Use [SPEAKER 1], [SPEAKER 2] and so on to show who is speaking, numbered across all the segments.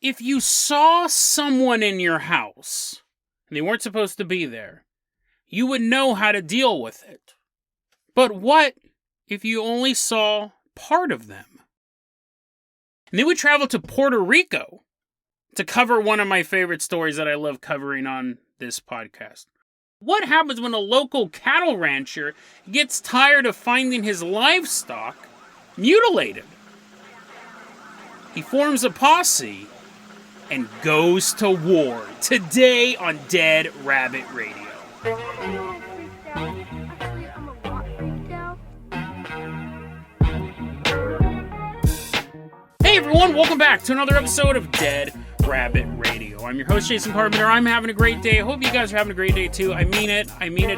[SPEAKER 1] if you saw someone in your house, and they weren't supposed to be there, you would know how to deal with it. But what if you only saw part of them? And they would travel to Puerto Rico to cover one of my favorite stories that I love covering on this podcast. What happens when a local cattle rancher gets tired of finding his livestock mutilated? He forms a posse and goes to war. Today on Dead Rabbit Radio. Hey everyone, welcome back to another episode of Dead Rabbit Radio. I'm your host, Jason Carpenter. I'm having a great day. I hope you guys are having a great day too. I mean it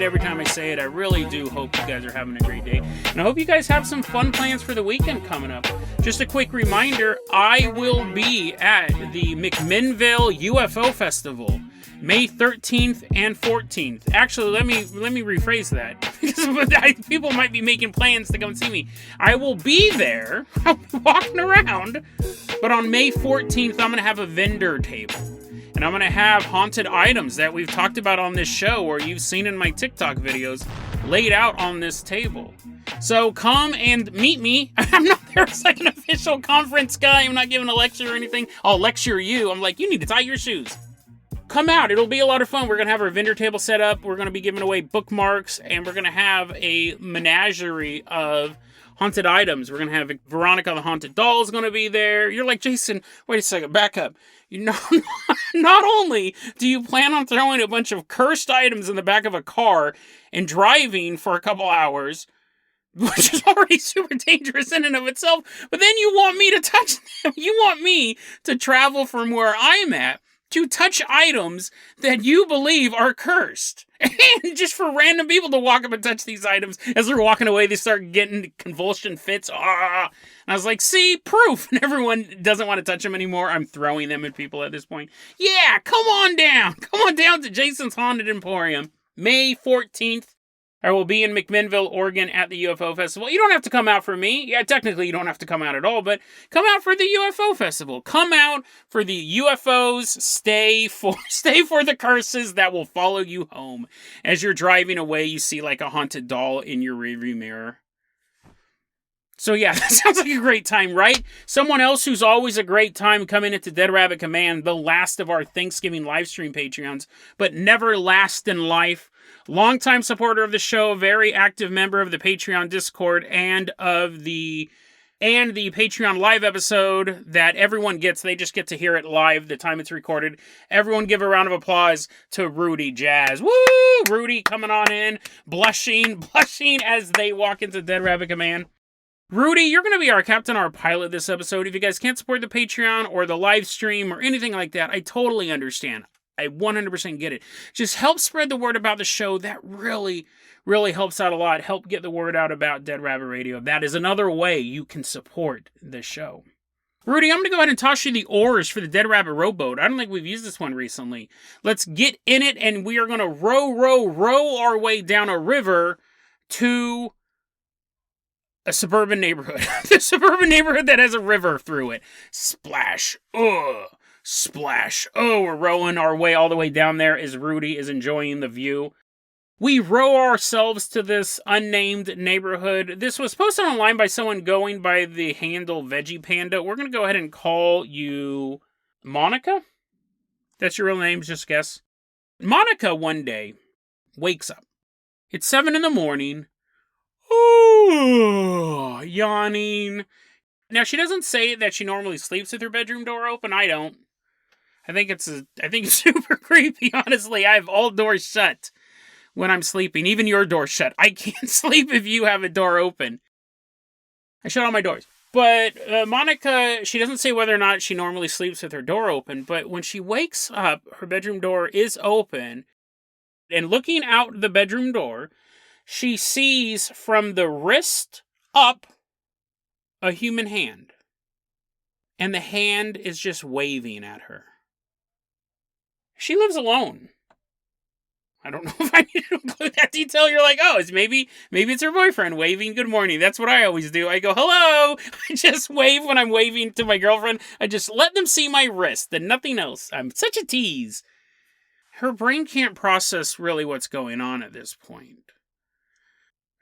[SPEAKER 1] every time I say it. I really do hope you guys are having a great day. And I hope you guys have some fun plans for the weekend coming up. Just a quick reminder, I will be at the McMenamins UFO Festival, May 13th and 14th. Actually, let me rephrase that, because people might be making plans to come see me. I will be there, I'll be walking around, but on May 14th, I'm going to have a vendor table. And I'm going to have haunted items that we've talked about on this show, or you've seen in my TikTok videos, laid out on this table. So come and meet me. I'm not there as like an official conference guy. I'm not giving a lecture or anything. I'll lecture you. I'm like, you need to tie your shoes. Come out. It'll be a lot of fun. We're going to have our vendor table set up. We're going to be giving away bookmarks, and we're going to have a menagerie of haunted items. We're going to have Veronica the Haunted Doll is going to be there. You're like, Jason, wait a second, back up. You know, not only do you plan on throwing a bunch of cursed items in the back of a car and driving for a couple hours, which is already super dangerous in and of itself, but then you want me to touch them. You want me to travel from where I'm at to touch items that you believe are cursed. And just for random people to walk up and touch these items, as they're walking away, they start getting convulsion fits. And I was like, see, proof. And everyone doesn't want to touch them anymore. I'm throwing them at people at this point. Yeah, come on down. Come on down to Jason's Haunted Emporium. May 14th. I will be in McMenamins, Oregon at the UFO Festival. You don't have to come out for me. Yeah, technically you don't have to come out at all, but come out for the UFO Festival. Come out for the UFOs. Stay for the curses that will follow you home. As you're driving away, you see like a haunted doll in your rearview mirror. So yeah, that sounds like a great time, right? Someone else who's always a great time coming into Dead Rabbit Command, the last of our Thanksgiving livestream Patreons, but never last in life. Longtime supporter of the show, very active member of the Patreon Discord and of the Patreon live episode that everyone gets. They just get to hear it live the time it's recorded. Everyone give a round of applause to Rudy Jazz. Woo! Rudy coming on in, blushing as they walk into Dead Rabbit Command. Rudy, you're going to be our captain, our pilot this episode. If you guys can't support the Patreon or the live stream or anything like that, I totally understand. I 100% get it. Just help spread the word about the show. That really, really helps out a lot. Help get the word out about Dead Rabbit Radio. That is another way you can support the show. Rudy, I'm going to go ahead and toss you the oars for the Dead Rabbit rowboat. I don't think we've used this one recently. Let's get in it, and we are going to row our way down a river to a suburban neighborhood. The suburban neighborhood that has a river through it. Splash. Splash. We're rowing our way all the way down there as Rudy is enjoying the view. We row ourselves to this unnamed neighborhood. This was posted online by someone going by the handle Veggie Panda. We're going to go ahead and call you Monica. That's your real name, just guess. Monica one day wakes up. It's 7 a.m. Yawning. Now, she doesn't say that she normally sleeps with her bedroom door open. I don't. I think it's super creepy, honestly. I have all doors shut when I'm sleeping. Even your door's shut. I can't sleep if you have a door open. I shut all my doors. But Monica, she doesn't say whether or not she normally sleeps with her door open, but when she wakes up, her bedroom door is open. And looking out the bedroom door, she sees from the wrist up a human hand. And the hand is just waving at her. She lives alone. I don't know if I need to include that detail. You're like, oh, maybe it's her boyfriend waving good morning. That's what I always do. I go, hello. I just wave when I'm waving to my girlfriend. I just let them see my wrist and nothing else. I'm such a tease. Her brain can't process really what's going on at this point.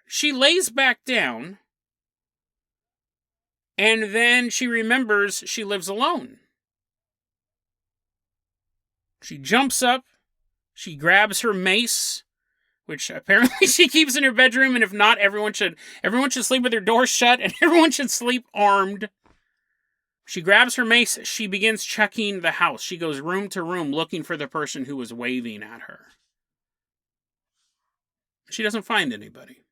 [SPEAKER 1] She lays back down, and then she remembers she lives alone. She jumps up. She grabs her mace, which apparently she keeps in her bedroom, and if not, everyone should sleep with their doors shut, and everyone should sleep armed. She grabs her mace. She begins checking the house. She goes room to room looking for the person who was waving at her. She doesn't find anybody.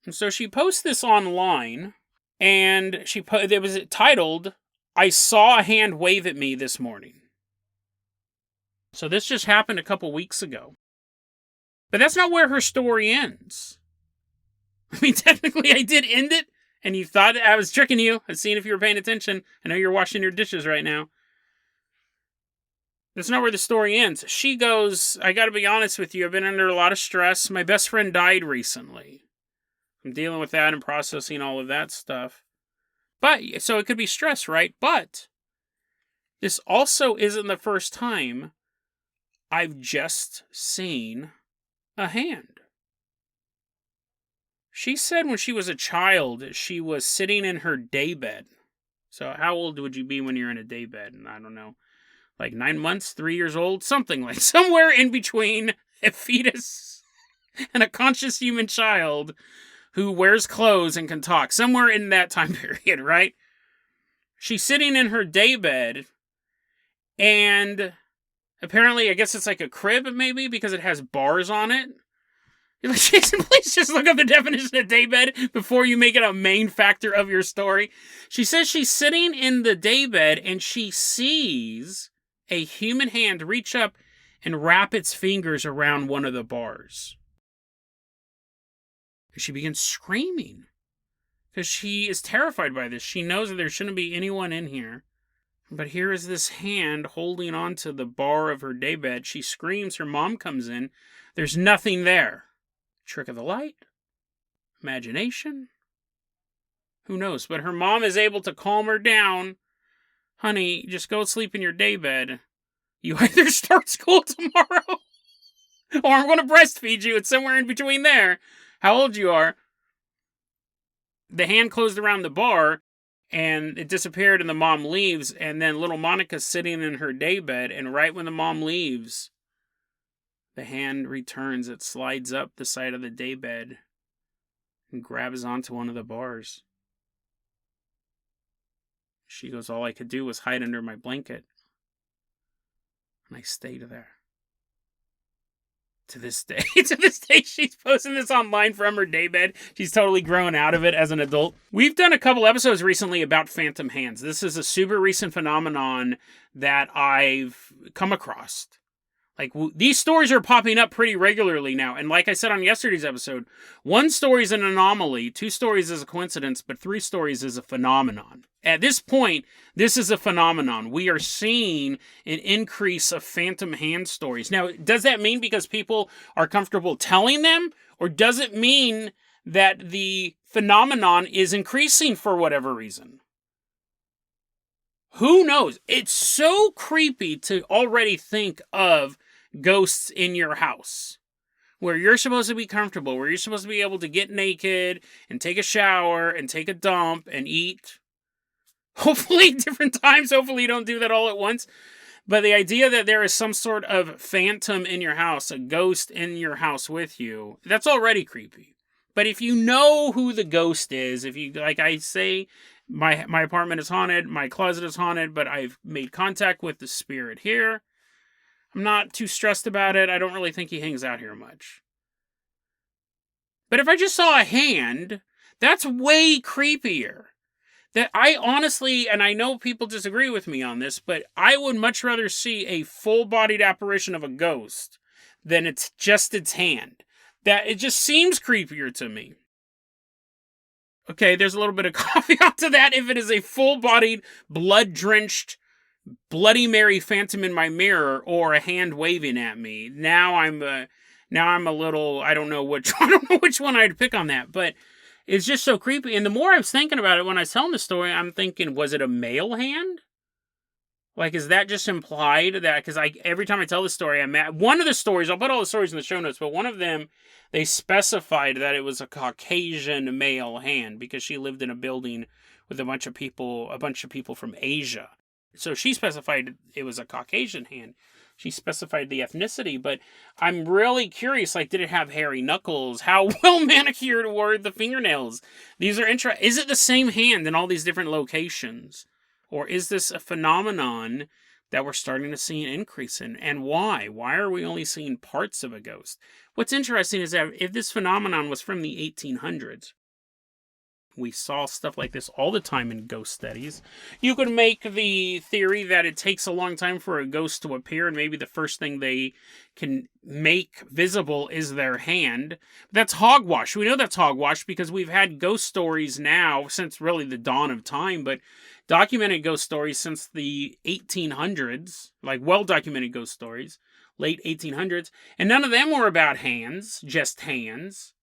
[SPEAKER 1] And so she posts this online, and it was titled, "I saw a hand wave at me this morning." So this just happened a couple weeks ago. But that's not where her story ends. I mean, technically I did end it, and you thought I was tricking you. I was seeing if you were paying attention. I know you're washing your dishes right now. That's not where the story ends. She goes, I gotta be honest with you, I've been under a lot of stress. My best friend died recently. I'm dealing with that and processing all of that stuff. But, so it could be stress, right? But, this also isn't the first time I've just seen a hand. She said when she was a child, she was sitting in her daybed. So how old would you be when you're in a daybed? And I don't know, like 9 months, 3 years old, something like somewhere in between a fetus and a conscious human child who wears clothes and can talk. Somewhere in that time period, right? She's sitting in her daybed, and apparently, I guess it's like a crib, maybe, because it has bars on it. You're like, Jason, please just look up the definition of daybed before you make it a main factor of your story. She says she's sitting in the daybed, and she sees a human hand reach up and wrap its fingers around one of the bars. And she begins screaming, because she is terrified by this. She knows that there shouldn't be anyone in here. But here is this hand holding onto the bar of her daybed. She screams. Her mom comes in. There's nothing there. Trick of the light? Imagination? Who knows? But her mom is able to calm her down. Honey, just go sleep in your daybed. You either start school tomorrow, or I'm going to breastfeed you. It's somewhere in between there. How old you are. The hand closed around the bar, and it disappeared, and the mom leaves, and then little Monica's sitting in her daybed, and right when the mom leaves, the hand returns. It slides up the side of the daybed and grabs onto one of the bars. She goes, all I could do was hide under my blanket. And I stayed there. To this day, she's posting this online from her daybed. She's totally grown out of it as an adult. We've done a couple episodes recently about phantom hands. This is a super recent phenomenon that I've come across. Like, these stories are popping up pretty regularly now. And like I said on yesterday's episode, 1 story is an anomaly, 2 stories is a coincidence, but 3 stories is a phenomenon. At this point, this is a phenomenon. We are seeing an increase of phantom hand stories. Now, does that mean because people are comfortable telling them? Or does it mean that the phenomenon is increasing for whatever reason? Who knows? It's so creepy to already think of ghosts in your house, where you're supposed to be comfortable, where you're supposed to be able to get naked and take a shower and take a dump and eat. Hopefully different times. Hopefully you don't do that all at once. But the idea that there is some sort of phantom in your house, a ghost in your house with you, that's already creepy. But if you know who the ghost is, if you, like I say, my apartment is haunted, my closet is haunted, but I've made contact with the spirit here, I'm not too stressed about it. I don't really think he hangs out here much. But if I just saw a hand, that's way creepier. That I honestly, and I know people disagree with me on this, but I would much rather see a full-bodied apparition of a ghost than it's just its hand. That it just seems creepier to me. Okay, there's a little bit of caveat to that. If it is a full-bodied, blood-drenched Bloody Mary phantom in my mirror or a hand waving at me. Now I'm a little, I don't know which one I'd pick on that, but it's just so creepy. And the more I was thinking about it when I was telling the story, I'm thinking, was it a male hand? Like, is that just implied that, because every time I tell the story, one of the stories, I'll put all the stories in the show notes, but one of them, they specified that it was a Caucasian male hand because she lived in a building with a bunch of people from Asia. So she specified it was a Caucasian hand. She specified the ethnicity, but I'm really curious, like, did it have hairy knuckles? How well manicured were the fingernails? These are interesting. Is it the same hand in all these different locations? Or is this a phenomenon that we're starting to see an increase in? And why? Why are we only seeing parts of a ghost? What's interesting is that if this phenomenon was from the 1800s, we saw stuff like this all the time in ghost studies. You could make the theory that it takes a long time for a ghost to appear, and maybe the first thing they can make visible is their hand. That's hogwash. We know that's hogwash because we've had ghost stories now since really the dawn of time, but documented ghost stories since the 1800s, like well-documented ghost stories, late 1800s, and none of them were about hands, just hands.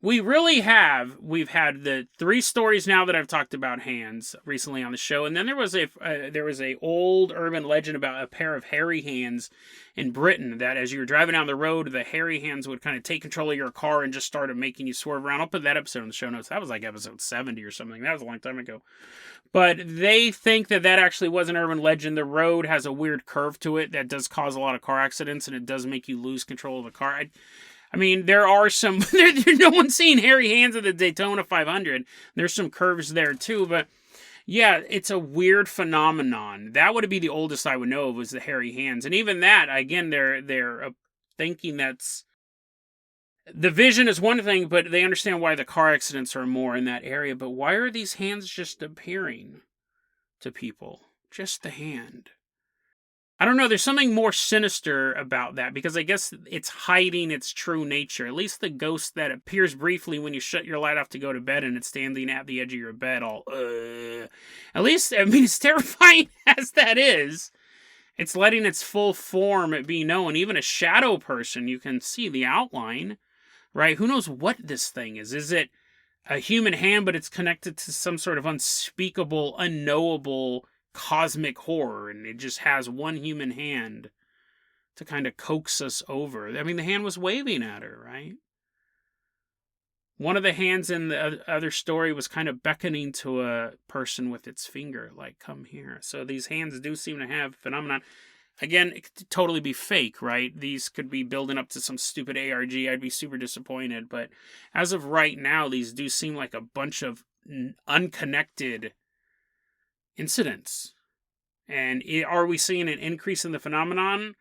[SPEAKER 1] We've had the 3 stories now that I've talked about hands recently on the show, and then there was a old urban legend about a pair of hairy hands in Britain that as you were driving down the road, the hairy hands would kind of take control of your car and just started making you swerve around. I'll put that episode in the show notes. That was like episode 70 or something. That was a long time ago. But they think that actually was an urban legend. The road has a weird curve to it that does cause a lot of car accidents, and it does make you lose control of the car. I mean, there are some, no one's seen hairy hands at the Daytona 500. There's some curves there too, but yeah, it's a weird phenomenon. That would be the oldest I would know of, was the hairy hands. And even that, again, they're thinking that's, the vision is one thing, but they understand why the car accidents are more in that area. But why are these hands just appearing to people? Just the hand. I don't know, there's something more sinister about that, because I guess it's hiding its true nature. At least the ghost that appears briefly when you shut your light off to go to bed and it's standing at the edge of your bed all, At least, I mean, as terrifying as that is, it's letting its full form be known. Even a shadow person, you can see the outline, right? Who knows what this thing is? Is it a human hand, but it's connected to some sort of unspeakable, unknowable cosmic horror, and it just has one human hand to kind of coax us over? I mean, the hand was waving at her, right? One of the hands in the other story was kind of beckoning to a person with its finger, like, come here. So these hands do seem to have phenomenon. Again, it could totally be fake, right? These could be building up to some stupid ARG. I'd be super disappointed. But as of right now, these do seem like a bunch of unconnected incidents. And are we seeing an increase in the phenomenon,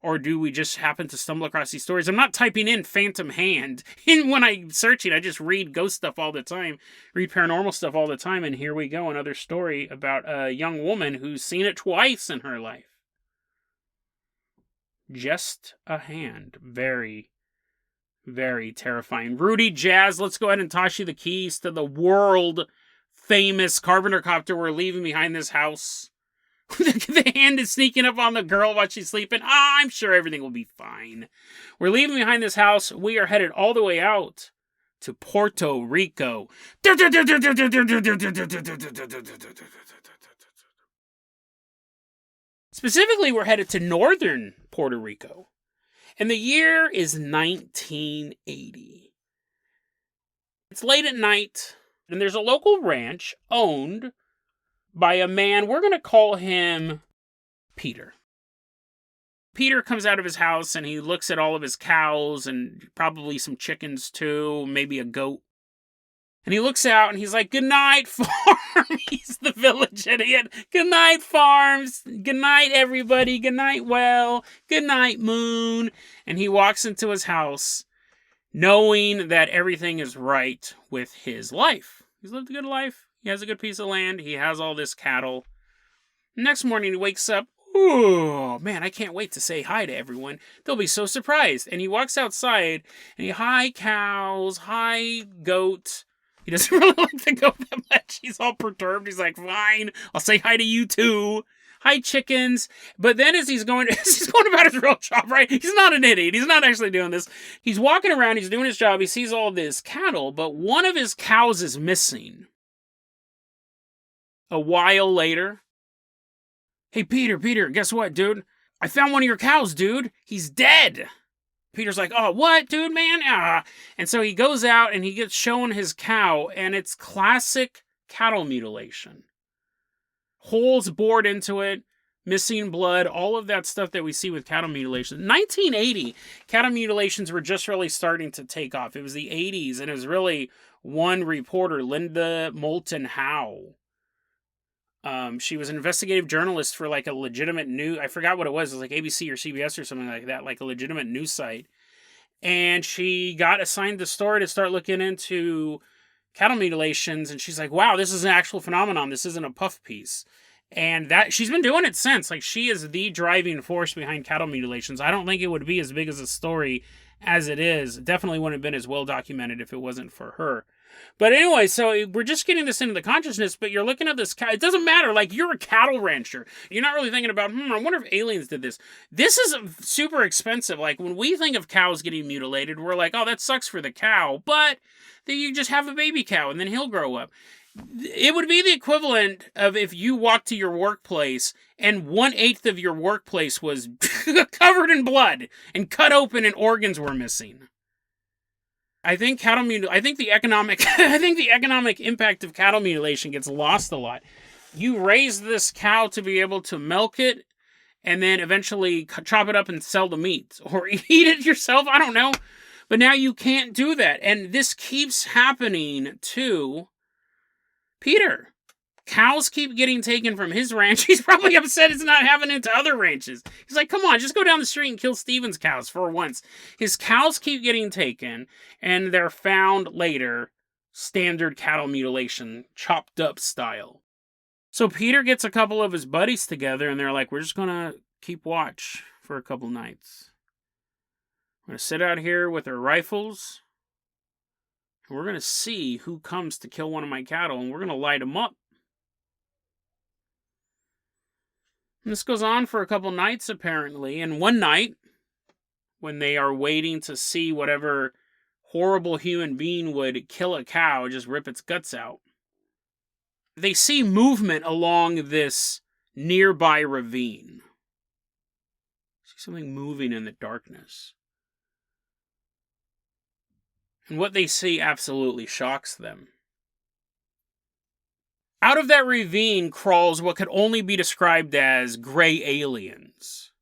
[SPEAKER 1] or do we just happen to stumble across these stories? I'm not typing in phantom hand when I'm searching. I just read ghost stuff all the time, read paranormal stuff all the time, and here we go, another story about a young woman who's seen it twice in her life. Just a hand. Very, very terrifying. Rudy Jazz, let's go ahead and toss you the keys to the world famous Carpenter copter we're leaving behind this house. The hand is sneaking up on the girl while she's sleeping. I'm sure everything will be fine. We're leaving behind this house. We are headed all the way out to Puerto Rico. Specifically, we're headed to northern Puerto Rico. And the year is 1980. It's late at night. And there's a local ranch owned by a man, we're going to call him Peter. Peter comes out of his house and he looks at all of his cows and probably some chickens too, maybe a goat. And he looks out and he's like, good night, farm. He's the village idiot. Good night, farms. Good night, everybody. Good night, well. Good night, moon. And he walks into his house knowing that everything is right with his life. He's lived a good life. He has a good piece of land. He has all this cattle. Next morning he wakes up. Oh, man, I can't wait to say hi to everyone. They'll be so surprised. And he walks outside and hi cows, hi goat. He doesn't really like to go that much. He's all perturbed. He's like, fine, I'll say hi to you too. Hi, chickens. But then as he's going about his real job, right? He's not an idiot. He's not actually doing this. He's walking around. He's doing his job. He sees all this cattle, but one of his cows is missing. A while later, hey, Peter, guess what, dude? I found one of your cows, dude. He's dead. Peter's like, oh, what, dude, man? And so he goes out and he gets shown his cow, and it's classic cattle mutilation. Holes bored into it, missing blood, all of that stuff that we see with cattle mutilation. 1980, cattle mutilations were just really starting to take off. It was the 80s, and it was really one reporter, Linda Moulton Howe. She was an investigative journalist for like a legitimate I forgot what it was like ABC or CBS or something like that, like a legitimate news site. And she got assigned the story to start looking into cattle mutilations, and she's like, wow, this is an actual phenomenon. This isn't a puff piece. And that she's been doing it since. Like, she is the driving force behind cattle mutilations. I don't think it would be as big as a story as it is. It definitely wouldn't have been as well documented if it wasn't for her. But anyway, so we're just getting this into the consciousness, but you're looking at this cow. It doesn't matter. Like, you're a cattle rancher. You're not really thinking about, I wonder if aliens did this. This is super expensive. Like, when we think of cows getting mutilated, we're like, oh, that sucks for the cow. But then you just have a baby cow, and then he'll grow up. It would be the equivalent of if you walked to your workplace and 1/8 of your workplace was covered in blood and cut open and organs were missing. I think the economic impact of cattle mutilation gets lost a lot. You raise this cow to be able to milk it and then eventually chop it up and sell the meat or eat it yourself. I don't know. But now you can't do that. And this keeps happening to Peter. Cows keep getting taken from his ranch. He's probably upset it's not happening to other ranches. He's like, come on, just go down the street and kill Steven's cows for once. His cows keep getting taken, and they're found later, standard cattle mutilation, chopped up style. So Peter gets a couple of his buddies together, and they're like, we're just going to keep watch for a couple nights. We're going to sit out here with our rifles, and we're going to see who comes to kill one of my cattle, and we're going to light them up. And this goes on for a couple nights, apparently. And one night, when they are waiting to see whatever horrible human being would kill a cow, just rip its guts out, they see movement along this nearby ravine. See something moving in the darkness. And what they see absolutely shocks them. Out of that ravine crawls what could only be described as gray aliens.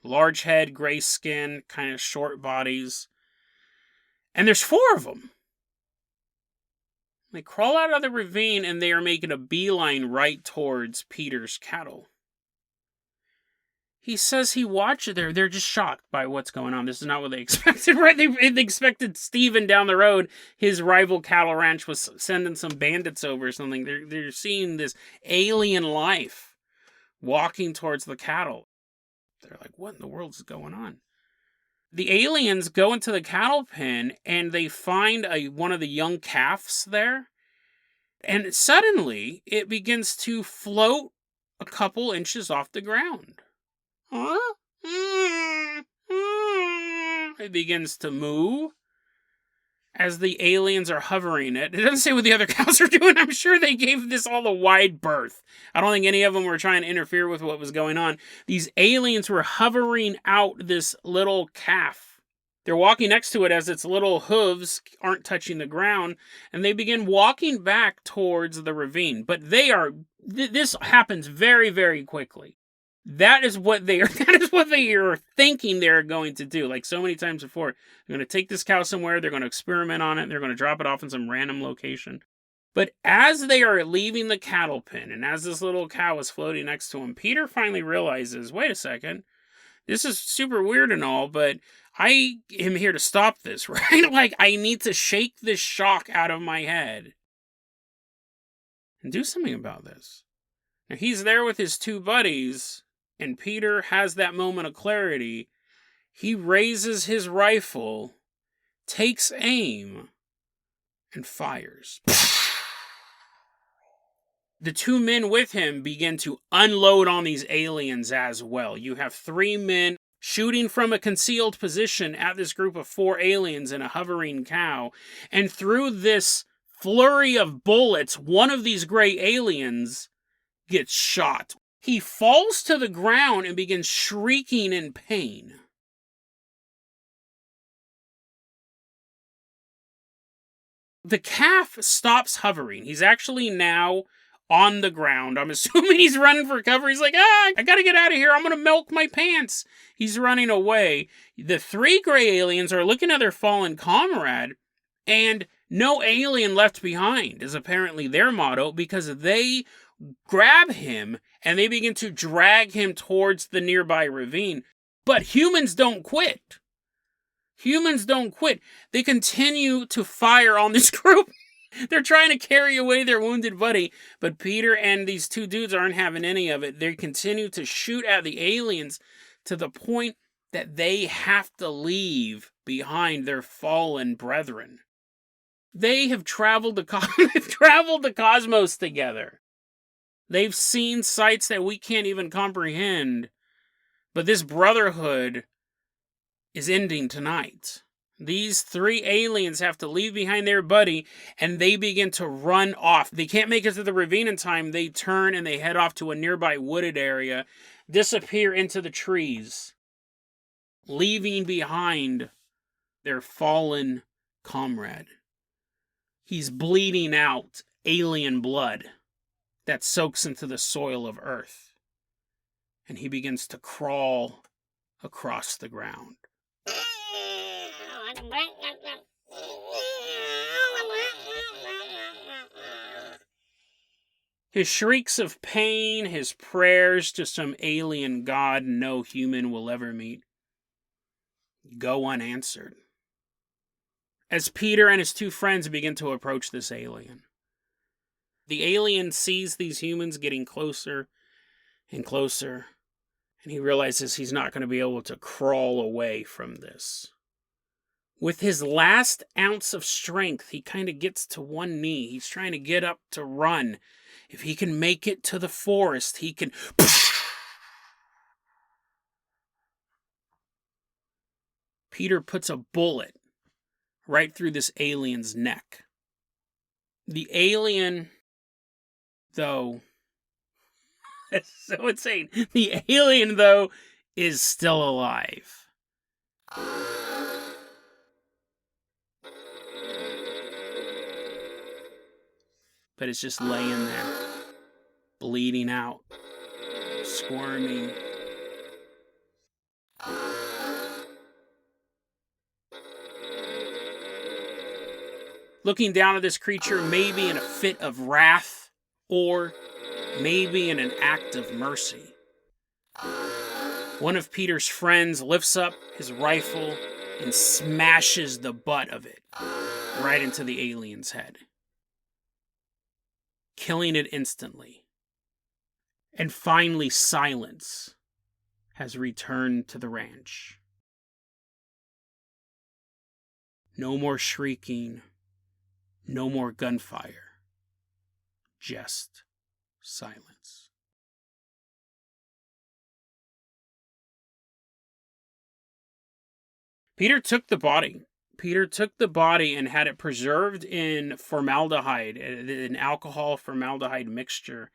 [SPEAKER 1] Large head, gray skin, kind of short bodies. And there's 4 of them. They crawl out of the ravine and they are making a beeline right towards Peter's cattle. He says he watched it there. They're just shocked by what's going on. This is not what they expected, right? They expected Steven down the road. His rival cattle ranch was sending some bandits over or something. They're seeing this alien life walking towards the cattle. They're like, what in the world is going on? The aliens go into the cattle pen and they find one of the young calves there. And suddenly it begins to float a couple inches off the ground. It begins to move as the aliens are hovering it. It doesn't say what the other cows are doing. I'm sure they gave this all a wide berth. I don't think any of them were trying to interfere with what was going on. These aliens were hovering out this little calf. They're walking next to it as its little hooves aren't touching the ground, and they begin walking back towards the ravine. But this happens very, very quickly. That is what they are thinking they're going to do. Like so many times before, they're going to take this cow somewhere, they're going to experiment on it, they're going to drop it off in some random location. But as they are leaving the cattle pen, and as this little cow is floating next to him, Peter finally realizes, wait a second, this is super weird and all, but I am here to stop this, right? Like, I need to shake this shock out of my head and do something about this. Now, he's there with his 2 buddies, and Peter has that moment of clarity. He raises his rifle, takes aim, and fires. The two men with him begin to unload on these aliens as well. You have 3 men shooting from a concealed position at this group of 4 aliens in a hovering cow. And through this flurry of bullets, one of these gray aliens gets shot. He falls to the ground and begins shrieking in pain. The calf stops hovering. He's actually now on the ground. I'm assuming he's running for cover. He's like, I gotta get out of here. I'm gonna milk my pants. He's running away. The 3 gray aliens are looking at their fallen comrade, and no alien left behind is apparently their motto, because they grab him and they begin to drag him towards the nearby ravine. But humans don't quit. Humans don't quit. They continue to fire on this group. They're trying to carry away their wounded buddy, but Peter and these 2 dudes aren't having any of it. They continue to shoot at the aliens to the point that they have to leave behind their fallen brethren. They have traveled the cosmos together. They've seen sights that we can't even comprehend, but this brotherhood is ending tonight. These 3 aliens have to leave behind their buddy, and they begin to run off. They can't make it to the ravine in time. They turn and they head off to a nearby wooded area, disappear into the trees, leaving behind their fallen comrade. He's bleeding out alien blood that soaks into the soil of Earth, and he begins to crawl across the ground. His shrieks of pain, his prayers to some alien god no human will ever meet, go unanswered, as Peter and his 2 friends begin to approach this alien. The alien sees these humans getting closer and closer, and he realizes he's not going to be able to crawl away from this. With his last ounce of strength, he kind of gets to one knee. He's trying to get up to run. If he can make it to the forest, he can... Peter puts a bullet right through this alien's neck. The alien, though... That's so insane. The alien, though, is still alive. But it's just laying there, bleeding out, squirming. Looking down at this creature, maybe in a fit of wrath, or maybe in an act of mercy. One of Peter's friends lifts up his rifle and smashes the butt of it right into the alien's head, killing it instantly. And finally, silence has returned to the ranch. No more shrieking, no more gunfire, just silence. Peter took the body and had it preserved in formaldehyde, an alcohol formaldehyde mixture.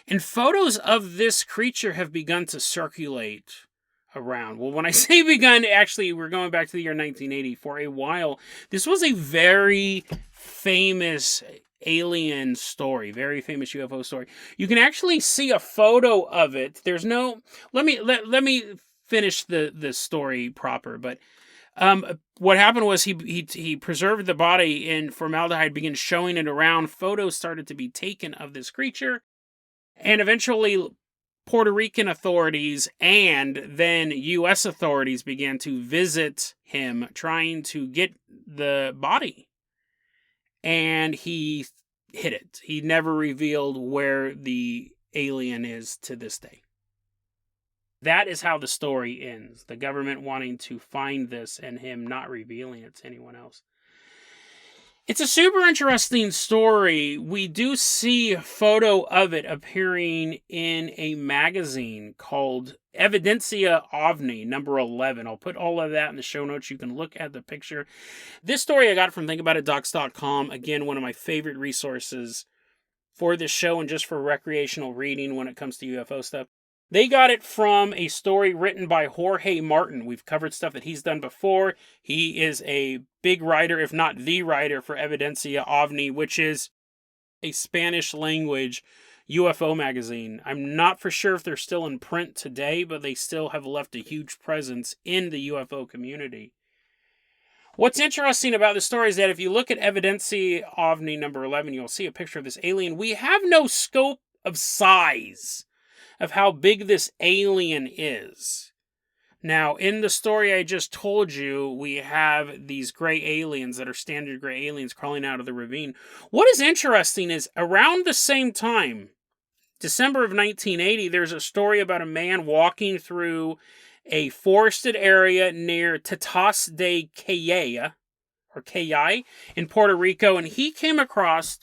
[SPEAKER 1] And photos of this creature have begun to circulate around. Well, when I say begun, actually, we're going back to the year 1980. For a while, this was a very famous alien story, very famous UFO story. You can actually see a photo of it. There's no... Let me finish the story proper, but... what happened was he preserved the body in formaldehyde, began showing it around. Photos started to be taken of this creature, and eventually Puerto Rican authorities and then U.S. authorities began to visit him, trying to get the body. And he hid it. He never revealed where the alien is to this day. That is how the story ends. The government wanting to find this and him not revealing it to anyone else. It's a super interesting story. We do see a photo of it appearing in a magazine called Evidencia OVNI, number 11. I'll put all of that in the show notes. You can look at the picture. This story I got from ThinkAboutItDocs.com. Again, one of my favorite resources for this show and just for recreational reading when it comes to UFO stuff. They got it from a story written by Jorge Martin. We've covered stuff that he's done before. He is a big writer, if not the writer, for Evidencia OVNI, which is a Spanish language UFO magazine. I'm not for sure if they're still in print today, but they still have left a huge presence in the UFO community. What's interesting about the story is that if you look at Evidencia OVNI number 11, you'll see a picture of this alien. We have no scope of size of how big this alien is. Now, in the story I just told you, we have these gray aliens that are standard gray aliens crawling out of the ravine. What is interesting is around the same time, December of 1980, there's a story about a man walking through a forested area near Tetas de Cayey, or Cayey, in Puerto Rico, and he came across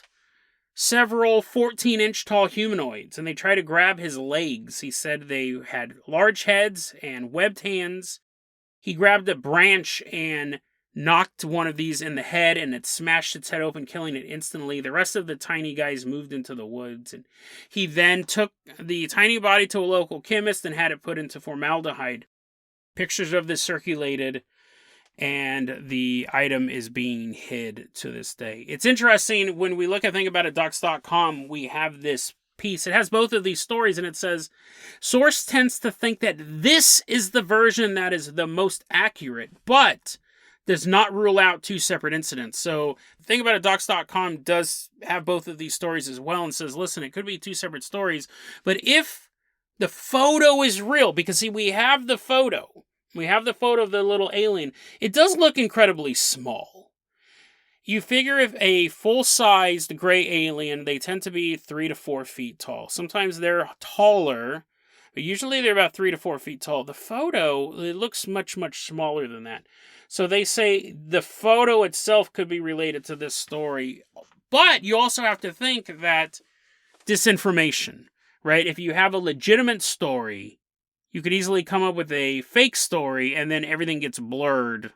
[SPEAKER 1] several 14-inch tall humanoids, and they tried to grab his legs. He said they had large heads and webbed hands. He grabbed a branch and knocked one of these in the head, and it smashed its head open, killing it instantly. The rest of the tiny guys moved into the woods, and he then took the tiny body to a local chemist and had it put into formaldehyde. Pictures of this circulated, and the item is being hid to this day. It's interesting, when we look at ThinkAboutItDocs.com, we have this piece. It has both of these stories, and it says, source tends to think that this is the version that is the most accurate, but does not rule out two separate incidents. So ThinkAboutItDocs.com does have both of these stories as well, and says, listen, it could be two separate stories, but if the photo is real, because see, we have the photo of the little alien. It does look incredibly small. You figure if a full-sized gray alien, they tend to be 3 to 4 feet tall. Sometimes they're taller, but usually they're about 3 to 4 feet tall. The photo, it looks much, much smaller than that. So they say the photo itself could be related to this story. But you also have to think that disinformation, right? If you have a legitimate story, you could easily come up with a fake story, and then everything gets blurred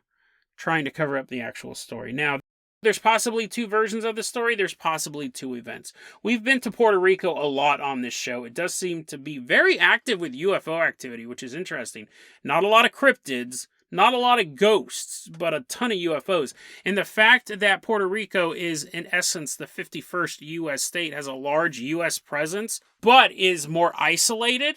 [SPEAKER 1] trying to cover up the actual story. Now, there's possibly two versions of the story. There's possibly two events. We've been to Puerto Rico a lot on this show. It does seem to be very active with UFO activity, which is interesting. Not a lot of cryptids, not a lot of ghosts, but a ton of UFOs. And the fact that Puerto Rico is, in essence, the 51st U.S. state, has a large U.S. presence, but is more isolated,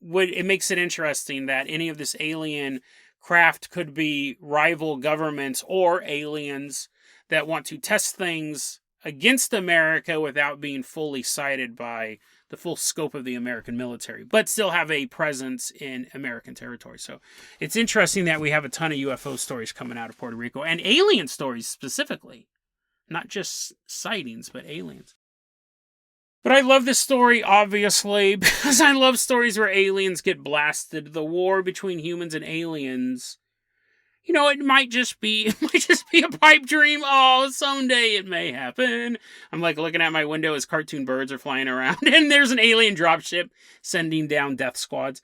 [SPEAKER 1] it makes it interesting that any of this alien craft could be rival governments or aliens that want to test things against America without being fully cited by the full scope of the American military, but still have a presence in American territory. So it's interesting that we have a ton of UFO stories coming out of Puerto Rico, and alien stories specifically. Not just sightings, but aliens. But I love this story, obviously, because I love stories where aliens get blasted. The war between humans and aliens, you know, it might just be a pipe dream. Oh, someday it may happen. I'm like looking at my window as cartoon birds are flying around, and there's an alien dropship sending down death squads.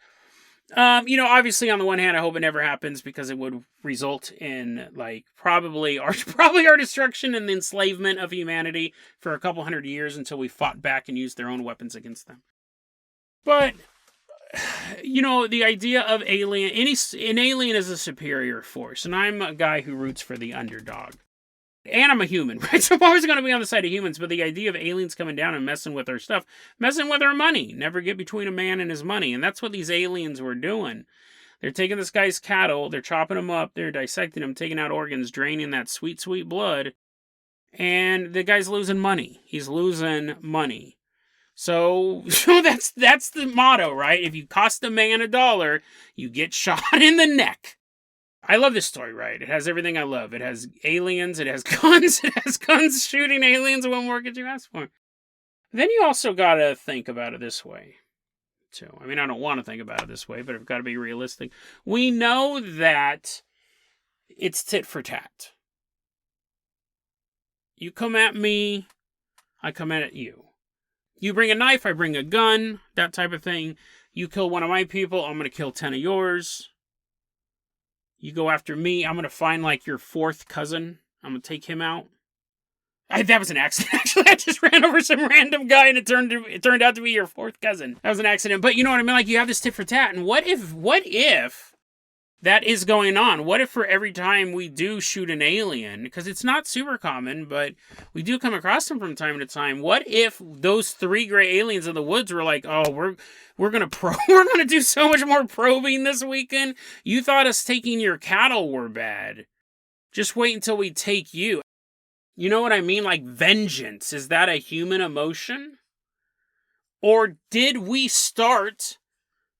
[SPEAKER 1] You know, obviously, on the one hand, I hope it never happens, because it would result in, like, probably our destruction and the enslavement of humanity for a couple hundred years until we fought back and used their own weapons against them. But, you know, the idea of an alien is a superior force, and I'm a guy who roots for the underdog. And I'm a human, right? So I'm always going to be on the side of humans, but the idea of aliens coming down and messing with our stuff, messing with our money, never get between a man and his money, and that's what these aliens were doing. They're taking this guy's cattle, they're chopping them up, they're dissecting them, taking out organs, draining that sweet, sweet blood, and the guy's losing money. He's losing money. So that's the motto, right? If you cost a man $1, you get shot in the neck. I love this story, right? It has everything I love. It has aliens, it has guns shooting aliens, and what more could you ask for? Then you also gotta think about it this way, too. I mean, I don't want to think about it this way, but I've got to be realistic. We know that it's tit for tat. You come at me, I come at you. You bring a knife, I bring a gun, that type of thing. You kill one of my people, I'm going to kill 10 of yours. You go after me, I'm going to find like your fourth cousin. I'm going to take him out. That was an accident, actually. I just ran over some random guy and it turned out to be your fourth cousin. That was an accident. But you know what I mean? Like, you have this tit for tat. And what if that is going on? What if for every time we do shoot an alien, because it's not super common, but we do come across them from time to time. What if those 3 gray aliens in the woods were like, oh, we're gonna we're gonna do so much more probing this weekend. You thought us taking your cattle were bad. Just wait until we take you. You know what I mean? Like, vengeance. Is that a human emotion? Or did we start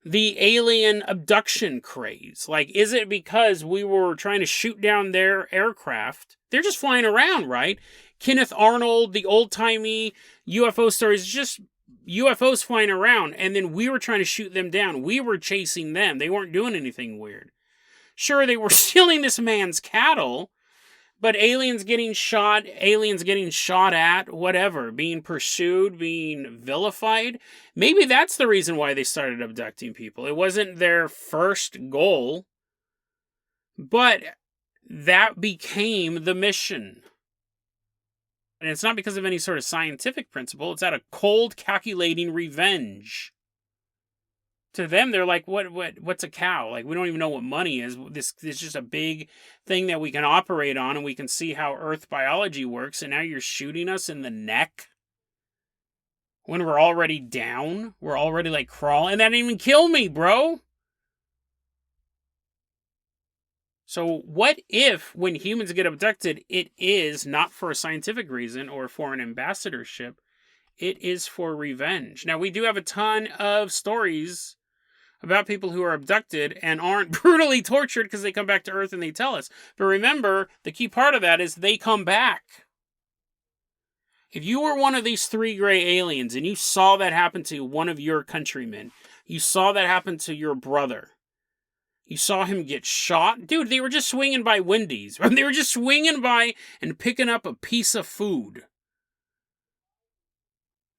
[SPEAKER 1] the alien abduction craze? Like, is it because we were trying to shoot down their aircraft? They're just flying around, right? Kenneth Arnold, the old-timey UFO stories, just UFOs flying around, and then we were trying to shoot them down. We were chasing them. They weren't doing anything weird. Sure, they were stealing this man's cattle, but aliens getting shot at, whatever, being pursued, being vilified. Maybe that's the reason why they started abducting people. It wasn't their first goal, but that became the mission. And it's not because of any sort of scientific principle. It's out of cold, calculating revenge. To them, they're like, what's a cow? Like, we don't even know what money is. This is just a big thing that we can operate on, and we can see how Earth biology works, and now you're shooting us in the neck? When we're already down? We're already, like, crawling? And that didn't even kill me, bro! So what if, when humans get abducted, it is not for a scientific reason or for an ambassadorship, it is for revenge? Now, we do have a ton of stories about people who are abducted and aren't brutally tortured because they come back to Earth and they tell us. But remember, the key part of that is they come back. If you were one of these 3 gray aliens and you saw that happen to one of your countrymen, you saw that happen to your brother, you saw him get shot, dude, they were just swinging by Wendy's. They were just swinging by and picking up a piece of food.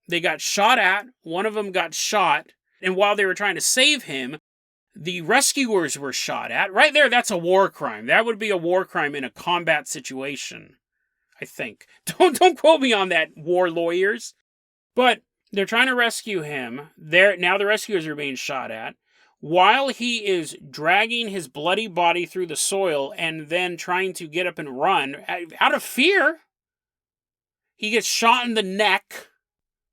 [SPEAKER 1] They got shot at, one of them got shot, and while they were trying to save him, the rescuers were shot at. Right there, that's a war crime. That would be a war crime in a combat situation, I think. Don't quote me on that, war lawyers. But they're trying to rescue him. Now the rescuers are being shot at, while he is dragging his bloody body through the soil and then trying to get up and run out of fear. He gets shot in the neck.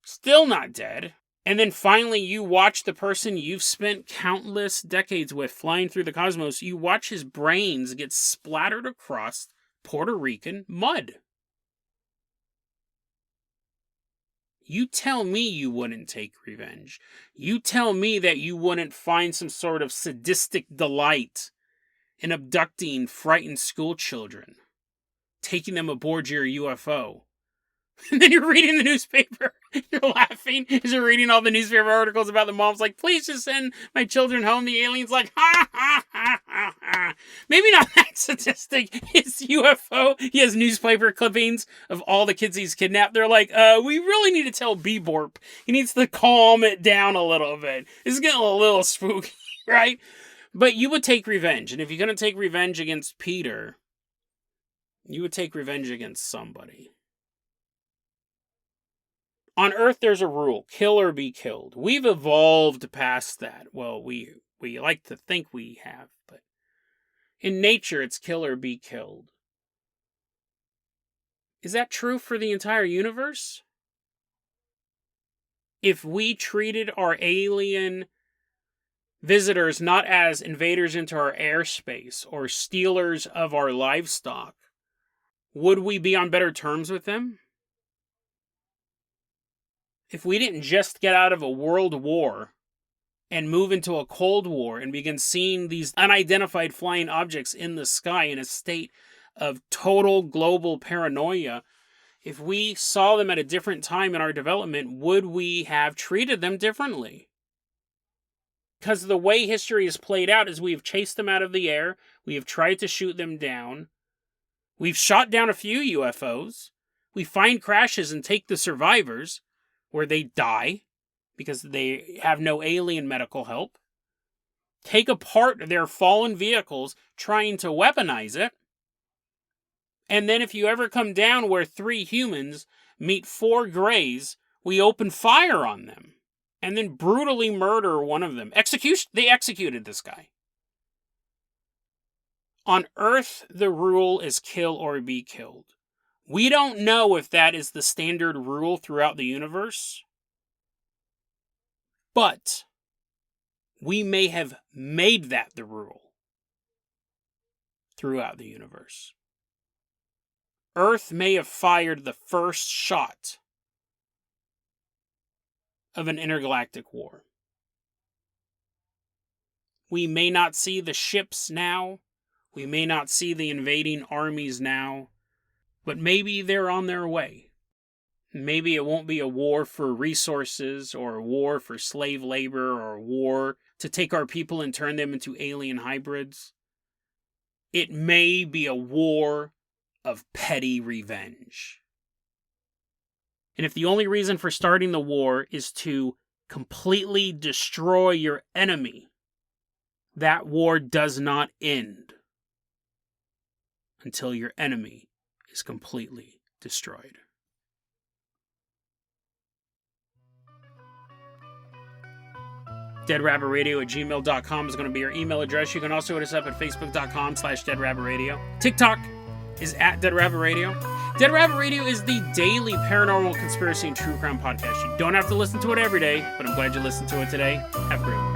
[SPEAKER 1] Still not dead. And then finally you watch the person you've spent countless decades with flying through the cosmos, you watch his brains get splattered across Puerto Rican mud. You tell me you wouldn't take revenge. You tell me that you wouldn't find some sort of sadistic delight in abducting frightened school children, taking them aboard your UFO. And then you're reading the newspaper. You're laughing as you're reading all the newspaper articles about the moms like, please just send my children home. The alien's like, ha, ha, ha, ha, ha. Maybe not that sadistic. It's UFO. He has newspaper clippings of all the kids he's kidnapped. They're like, we really need to tell B-Borp. He needs to calm it down a little bit. This is getting a little spooky, right? But you would take revenge. And if you're going to take revenge against Peter, you would take revenge against somebody. On Earth, there's a rule. Kill or be killed. We've evolved past that. Well, we like to think we have, but in nature, it's kill or be killed. Is that true for the entire universe? If we treated our alien visitors not as invaders into our airspace or stealers of our livestock, would we be on better terms with them? If we didn't just get out of a world war and move into a cold war and begin seeing these unidentified flying objects in the sky in a state of total global paranoia, if we saw them at a different time in our development, would we have treated them differently? Because the way history is played out is we have chased them out of the air, we have tried to shoot them down, we've shot down a few UFOs, We find crashes and take the survivors, where they die because they have no alien medical help. Take apart their fallen vehicles, trying to weaponize it. And then if you ever come down where 3 humans meet 4 grays, we open fire on them. And then brutally murder one of them. They executed this guy. On Earth, the rule is kill or be killed. We don't know if that is the standard rule throughout the universe. But we may have made that the rule throughout the universe. Earth may have fired the first shot of an intergalactic war. We may not see the ships now. We may not see the invading armies now. But maybe they're on their way. Maybe it won't be a war for resources, or a war for slave labor, or a war to take our people and turn them into alien hybrids. It may be a war of petty revenge. And if the only reason for starting the war is to completely destroy your enemy, that war does not end until your enemy is completely destroyed. deadrabbitradio@gmail.com is going to be our email address. You can also hit us up at facebook.com/deadrabbitradio. TikTok is @deadrabbitradio. Dead Rabbit Radio is the daily paranormal conspiracy and true crime podcast. You don't have to listen to it every day, but I'm glad you listened to it today. Have a great one.